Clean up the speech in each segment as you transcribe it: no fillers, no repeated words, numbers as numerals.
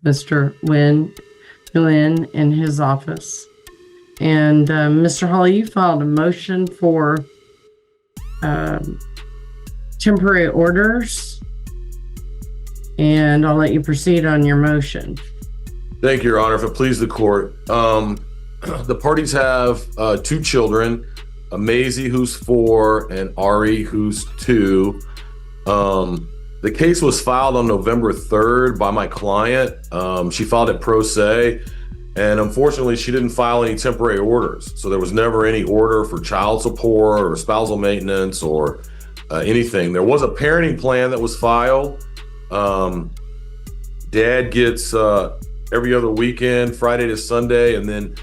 Mr. Nguyen in his office. And Mr. Hall, you filed a motion for temporary orders, and I'll let you proceed on your motion. Thank you, Your Honor. If it pleases the court, the parties have two children, Maisie, who's 4, and Ari, who's 2. The case was filed on November 3rd by my client. She filed it pro se, and unfortunately, she didn't file any temporary orders. So there was never any order for child support or spousal maintenance or anything. There was a parenting plan that was filed. Dad gets every other weekend, Friday to Sunday, and then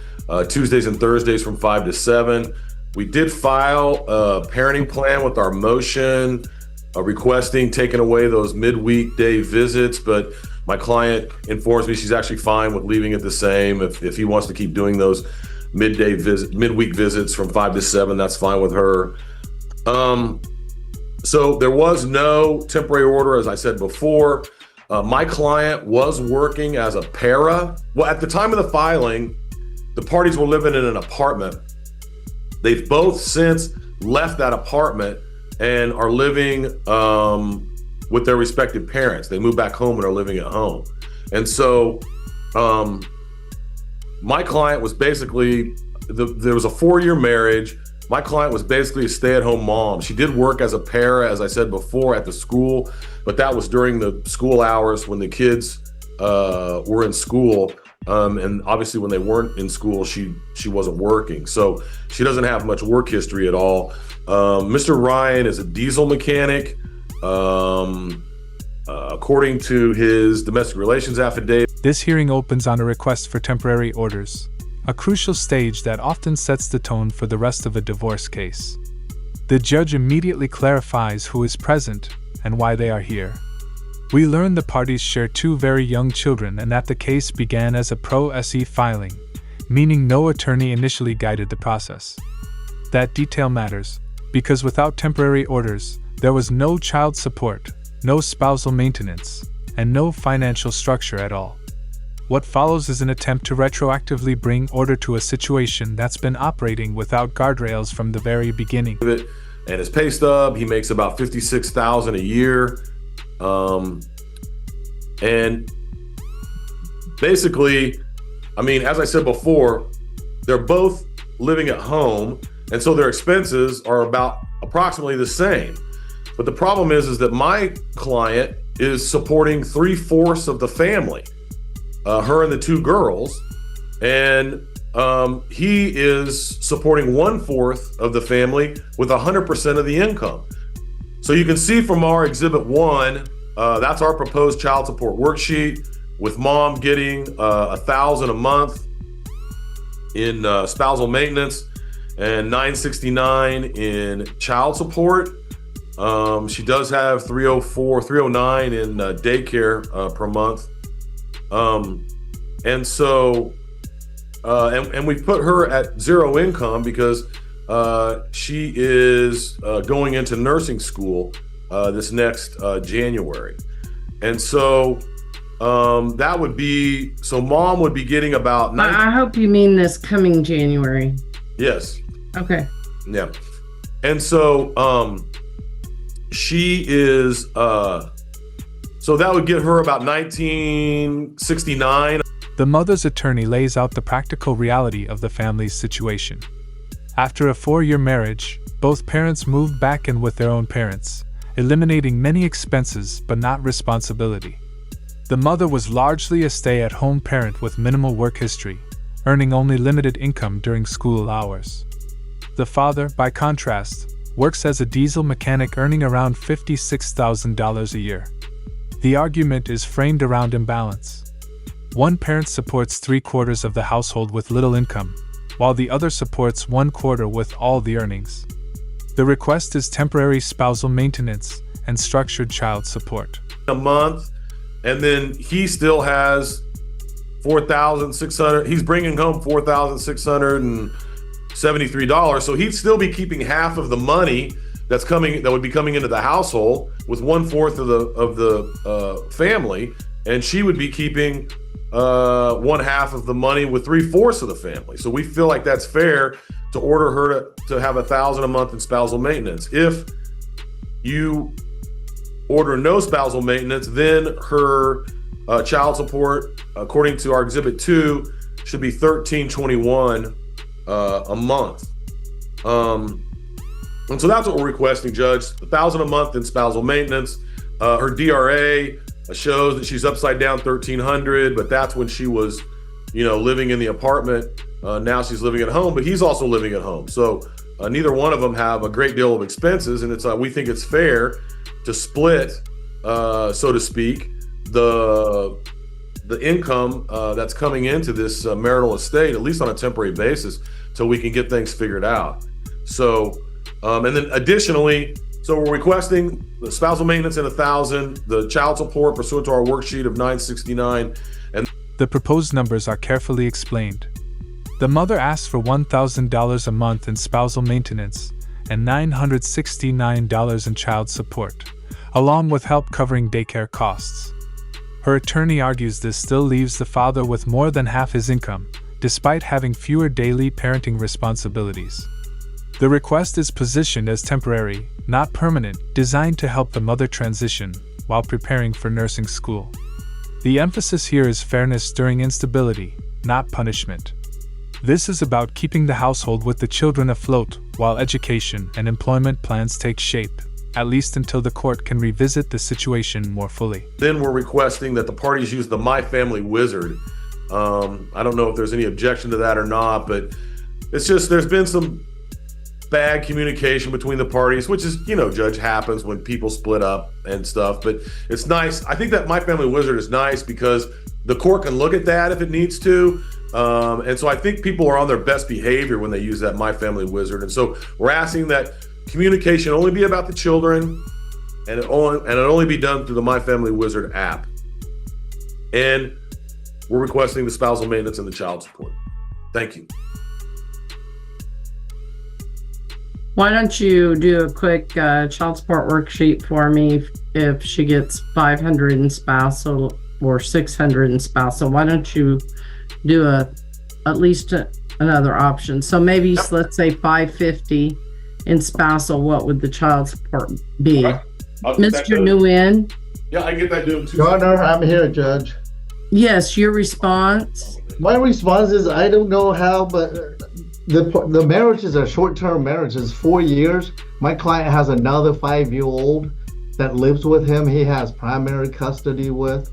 Tuesdays and Thursdays from 5 to 7. We did file a parenting plan with our motion requesting taking away those midweek day visits, but my client informs me she's actually fine with leaving it the same. If he wants to keep doing those midweek visits from 5 to 7, that's fine with her. So there was no temporary order, as I said before. My client was working as a para. Well, at the time of the filing, the parties were living in an apartment. They've both since left that apartment and are living with their respective parents. They moved back home and are living at home. And so my client was basically, there was a 4-year marriage. My client was basically a stay-at-home mom. She did work as a para, as I said before, at the school, but that was during the school hours when the kids were in school. And obviously when they weren't in school, she wasn't working. So she doesn't have much work history at all. Mr. Ryan is a diesel mechanic. According to his domestic relations affidavit. This hearing opens on a request for temporary orders, a crucial stage that often sets the tone for the rest of a divorce case. The judge immediately clarifies who is present and why they are here. We learn the parties share 2 very young children and that the case began as a pro se filing, meaning no attorney initially guided the process. That detail matters, because without temporary orders, there was no child support, no spousal maintenance, and no financial structure at all. What follows is an attempt to retroactively bring order to a situation that's been operating without guardrails from the very beginning. And his pay stub, he makes about $56,000 a year. And basically, I mean, as I said before, they're both living at home, and so their expenses are about approximately the same. But the problem is that my client is supporting 3/4 of the family, her and the 2 girls, and he is supporting 1/4 of the family with 100% of the income. So you can see from our Exhibit 1, that's our proposed child support worksheet, with mom getting $1,000 a month in spousal maintenance and $969 in child support. She does have $309 in daycare per month. And so, and we've put her at 0 income because she is going into nursing school this next January. And so that would be, so mom would be getting about I hope you mean this coming January. Yes. Okay. Yeah. And so she is, so that would get her about $1,969. The mother's attorney lays out the practical reality of the family's situation. After a 4-year marriage, both parents moved back in with their own parents, eliminating many expenses but not responsibility. The mother was largely a stay-at-home parent with minimal work history, earning only limited income during school hours. The father, by contrast, works as a diesel mechanic earning around $56,000 a year. The argument is framed around imbalance. One parent supports 3/4 of the household with little income, while the other supports 1/4 with all the earnings. The request is temporary spousal maintenance and structured child support. A month, and then he still has $4,600. He's bringing home $4,673. So he'd still be keeping half of the money that would be coming into the household with 1/4 of the family, and she would be keeping one half of the money with 3/4 of the family. So we feel like that's fair to order her to have $1,000 a month in spousal maintenance. If you order no spousal maintenance, then her child support, according to our Exhibit 2, should be $1,321 a month. And so that's what we're requesting, Judge. $1,000 a month in spousal maintenance. Her DRA shows that she's upside down $1,300, but that's when she was, living in the apartment. Now she's living at home, but he's also living at home. So neither one of them have a great deal of expenses, and we think it's fair to split, so to speak, the income that's coming into this marital estate, at least on a temporary basis, till we can get things figured out. So, and then additionally, so we're requesting the spousal maintenance at $1,000, the child support pursuant to our worksheet of $969, and the proposed numbers are carefully explained. The mother asks for $1,000 a month in spousal maintenance and $969 in child support, along with help covering daycare costs. Her attorney argues this still leaves the father with more than half his income, despite having fewer daily parenting responsibilities. The request is positioned as temporary, not permanent, designed to help the mother transition while preparing for nursing school. The emphasis here is fairness during instability, not punishment. This is about keeping the household with the children afloat while education and employment plans take shape, at least until the court can revisit the situation more fully. Then we're requesting that the parties use the My Family Wizard. I don't know if there's any objection to that or not, but it's just there's been some bad communication between the parties, which is, Judge, happens when people split up and stuff. But it's nice. I think that My Family Wizard is nice because the court can look at that if it needs to. And so I think people are on their best behavior when they use that My Family Wizard. And so we're asking that communication only be about the children, and it only be done through the My Family Wizard app. And we're requesting the spousal maintenance and the child support. Thank you. Why don't you do a quick child support worksheet for me if she gets 500 in spousal or 600 in spousal? Why don't you do at least another option? So maybe let's say 550 in spousal. What would the child support be? Right. Mr. Nguyen? Yeah, I can get that done too. Governor, I'm here, Judge. Yes, your response? My response is I don't know how, but the marriages are short-term marriages, 4 years. My client has another 5-year-old that lives with him. He has primary custody with.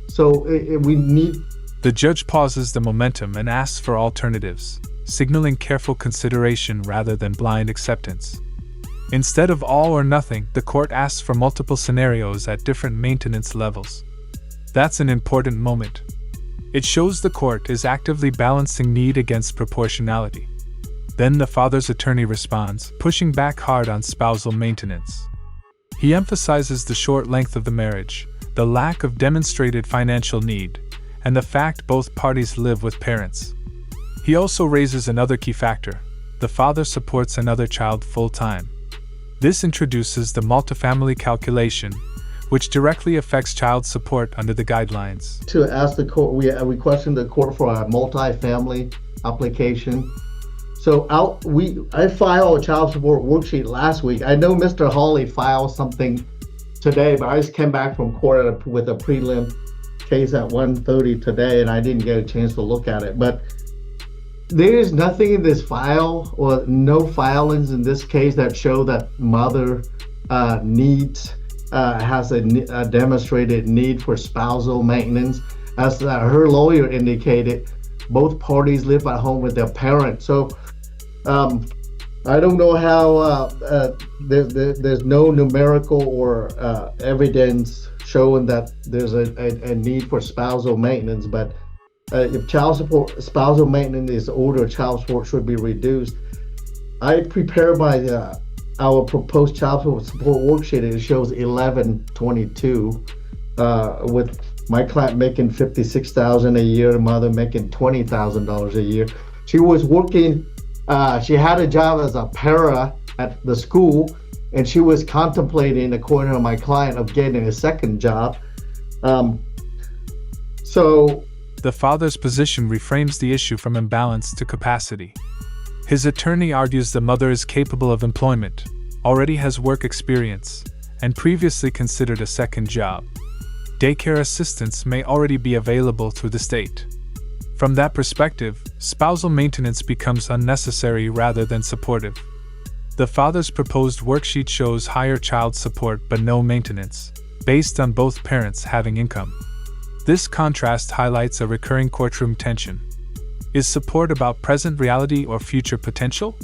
So we need. The judge pauses the momentum and asks for alternatives, signaling careful consideration rather than blind acceptance. Instead of all or nothing, the court asks for multiple scenarios at different maintenance levels. That's an important moment. It shows the court is actively balancing need against proportionality. Then the father's attorney responds, pushing back hard on spousal maintenance. He emphasizes the short length of the marriage, the lack of demonstrated financial need, and the fact both parties live with parents. He also raises another key factor: the father supports another child full-time. This introduces the multifamily calculation, which directly affects child support under the guidelines. To ask the court, we questioned the court for a multi-family application. So I filed a child support worksheet last week. I know Mr. Hawley filed something today, but I just came back from court with a prelim case at 1:30 today, and I didn't get a chance to look at it. But there is nothing in this file, or no filings in this case, that show that mother has a demonstrated need for spousal maintenance. As her lawyer indicated, both parties live at home with their parents. So I don't know how there's no numerical or evidence showing that there's a need for spousal maintenance. But if spousal maintenance is ordered, child support should be reduced. I prepared our proposed child support worksheet. It shows 1122 with my client making $56,000 a year, the mother making $20,000 a year. She was working. She had a job as a para at the school, and she was contemplating, according to my client, of getting a second job. So The father's position reframes the issue from imbalance to capacity. His attorney argues the mother is capable of employment, already has work experience, and previously considered a second job. Daycare assistance may already be available through the state. From that perspective, spousal maintenance becomes unnecessary rather than supportive. The father's proposed worksheet shows higher child support but no maintenance, based on both parents having income. This contrast highlights a recurring courtroom tension. Is support about present reality or future potential?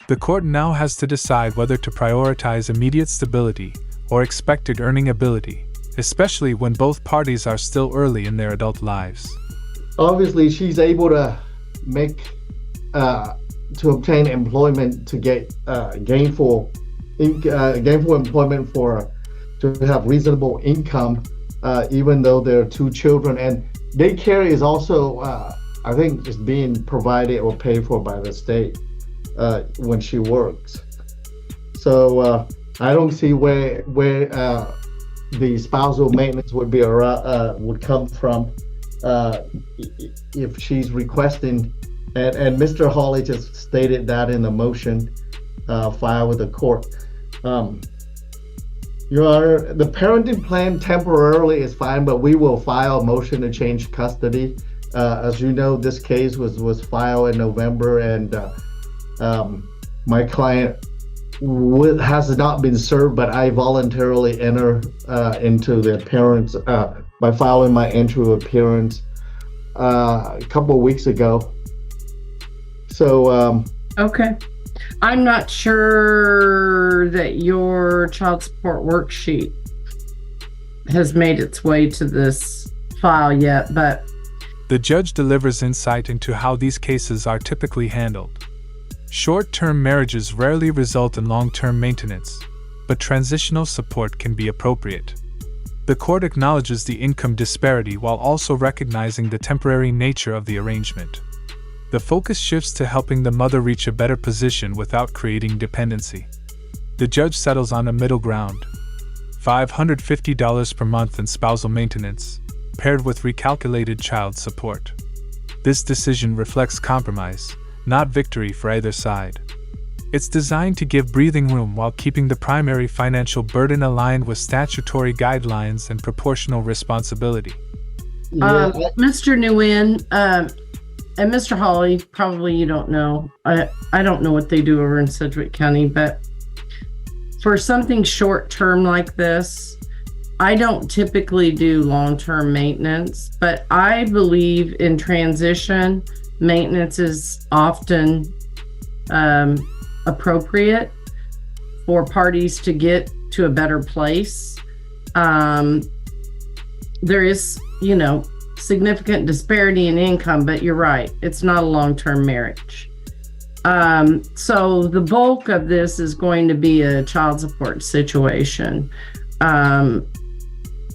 The court now has to decide whether to prioritize immediate stability or expected earning ability, especially when both parties are still early in their adult lives. Obviously, she's able to to obtain employment to get gainful employment to have reasonable income, even though there are two children. And daycare is also, I think, is being provided or paid for by the state when she works. So I don't see where the spousal maintenance would come from if she's requesting. And Mr. Hawley just stated that in the motion filed with the court. Your Honor, the parenting plan temporarily is fine, but we will file a motion to change custody. As you know, this case was filed in November, and my client has not been served, but I voluntarily enter into the appearance by filing my entry of appearance a couple of weeks ago. So Okay. I'm not sure that your child support worksheet has made its way to this file yet, but The judge delivers insight into how these cases are typically handled. Short-term marriages rarely result in long-term maintenance, but transitional support can be appropriate. The court acknowledges the income disparity while also recognizing the temporary nature of the arrangement. The focus shifts to helping the mother reach a better position without creating dependency. The judge settles on a middle ground: $550 per month in spousal maintenance, paired with recalculated child support. This decision reflects compromise, not victory for either side. It's designed to give breathing room while keeping the primary financial burden aligned with statutory guidelines and proportional responsibility. Mr. Nguyen, and Mr. Hawley, probably you don't know. I don't know what they do over in Sedgwick County, but for something short-term like this, I don't typically do long-term maintenance, but I believe in transition. Maintenance is often appropriate for parties to get to a better place. There is, significant disparity in income, but you're right, it's not a long-term marriage. So the bulk of this is going to be a child support situation.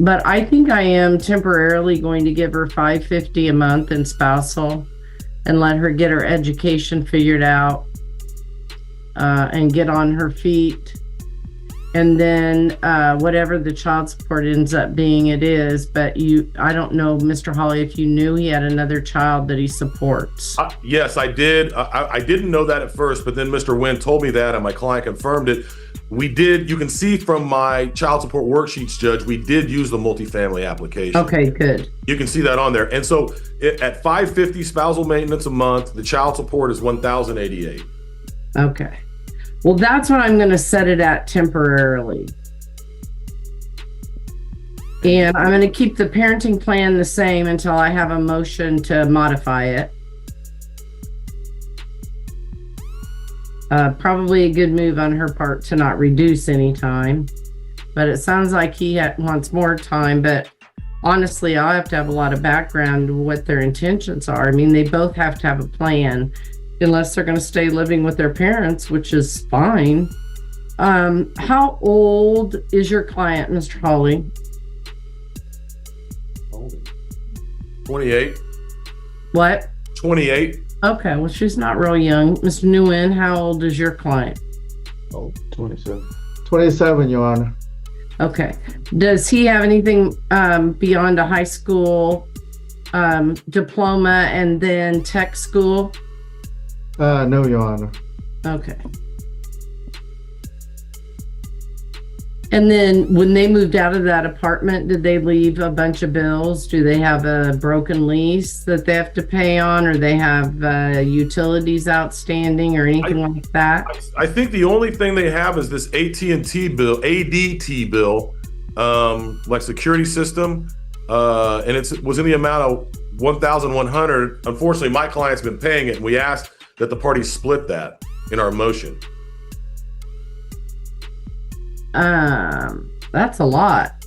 But I think I am temporarily going to give her $550 a month in spousal and let her get her education figured out and get on her feet. And then whatever the child support ends up being, it is. But I don't know, Mr. Hawley, if you knew he had another child that he supports. Yes, I did. I didn't know that at first, but then Mr. Nguyen told me that, and my client confirmed it. We did. You can see from my child support worksheets, Judge, we did use the multifamily application. Okay, good. You can see that on there. And so at $550 spousal maintenance a month, the child support is $1,088. Okay. Well, that's what I'm going to set it at temporarily. And I'm going to keep the parenting plan the same until I have a motion to modify it. Probably a good move on her part to not reduce any time. But it sounds like he wants more time. But honestly, I'll have to have a lot of background on what their intentions are. I mean, they both have to have a plan. Unless they're going to stay living with their parents, which is fine. How old is your client, Mr. Hawley? 28. What? 28. Okay, well, she's not real young. Mr. Nguyen, how old is your client? 27. 27, Your Honor. Okay. Does he have anything beyond a high school diploma and then tech school? No, Your Honor. Okay. And then when they moved out of that apartment, did they leave a bunch of bills? Do they have a broken lease that they have to pay on, or they have utilities outstanding or anything like that? I think the only thing they have is this AT&T bill, ADT bill, like security system, and it was in the amount of $1,100. Unfortunately, my client's been paying it, and we asked that the parties split that in our motion. That's a lot.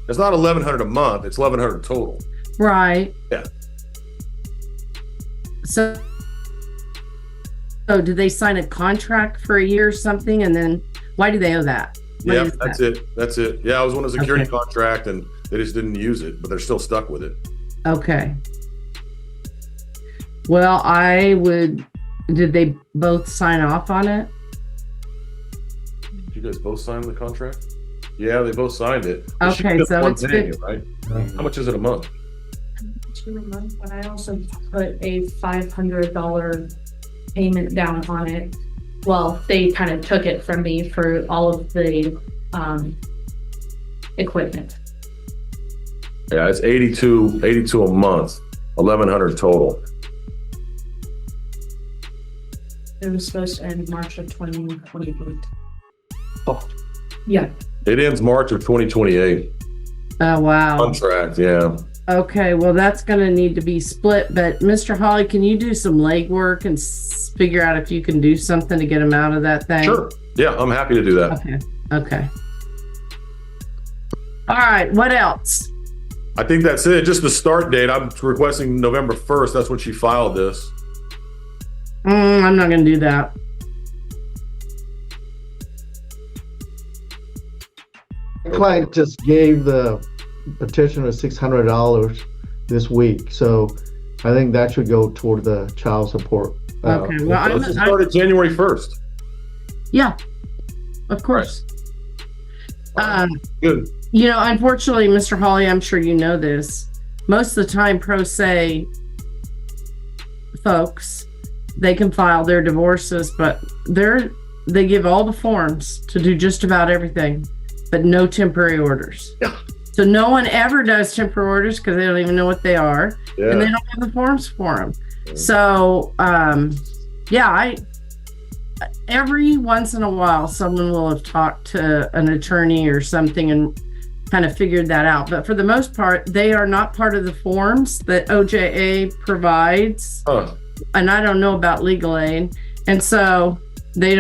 It's not $1,100 a month; it's $1,100 total. Right. Yeah. So did they sign a contract for a year or something? And then why do they owe that? Yeah, that's it. That's it. Yeah, it was on a security contract, and they just didn't use it, but they're still stuck with it. Okay. Well, did they both sign off on it? Did you guys both sign the contract? Yeah, they both signed it. Okay, so it's paying good. it, right? How much is it a month? $2 a month, but I also put a $500 payment down on it. Well, they kind of took it from me for all of the equipment. Yeah, it's 82 a month, 1,100 total. It was supposed to end March of 2028. Oh. Yeah. It ends March of 2028. Oh, wow. Contract, yeah. Okay, well, that's going to need to be split. But Mr. Hawley, can you do some legwork and figure out if you can do something to get him out of that thing? Sure. Yeah, I'm happy to do that. Okay. All right, what else? I think that's it. Just the start date. I'm requesting November 1st. That's when she filed this. I'm not going to do that. The client just gave the petitioner $600 this week, so I think that should go toward the child support. Okay, well, Let's start at January 1st. Yeah, of course. Good. You know, unfortunately, Mr. Hawley, I'm sure you know this. Most of the time, pro se folks, they can file their divorces, but they give all the forms to do just about everything, but no temporary orders. Yeah. So no one ever does temporary orders because they don't even know what they are, Yeah. and they don't have the forms for them. So, every once in a while, someone will have talked to an attorney or something and kind of figured that out. But for the most part, they are not part of the forms that OJA provides. Huh. And I don't know about legal aid. And so they're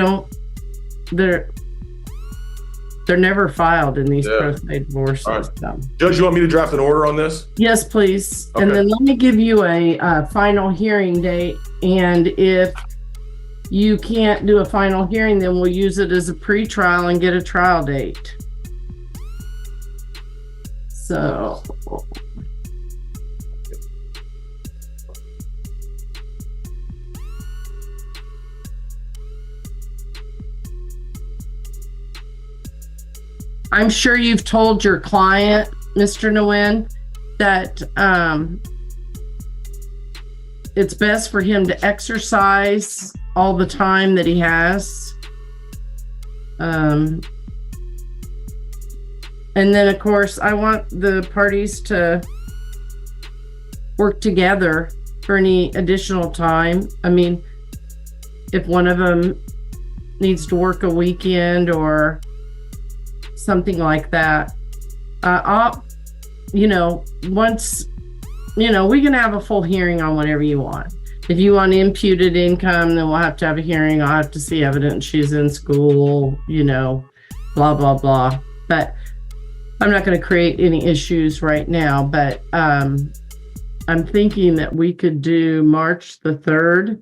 never filed in these pro se divorces. All right. So. Judge, you want me to draft an order on this? Yes, please. Okay. And then let me give you a final hearing date. And if you can't do a final hearing, then we'll use it as a pretrial and get a trial date. So. I'm sure you've told your client, Mr. Nguyen, that it's best for him to exercise all the time that he has. And then, of course, I want the parties to work together for any additional time. I mean, if one of them needs to work a weekend or something like that, we can have a full hearing on whatever you want. If you want imputed income, then we'll have to have a hearing. I'll have to see evidence she's in school, blah, blah, blah. But I'm not going to create any issues right now, but I'm thinking that we could do March the 3rd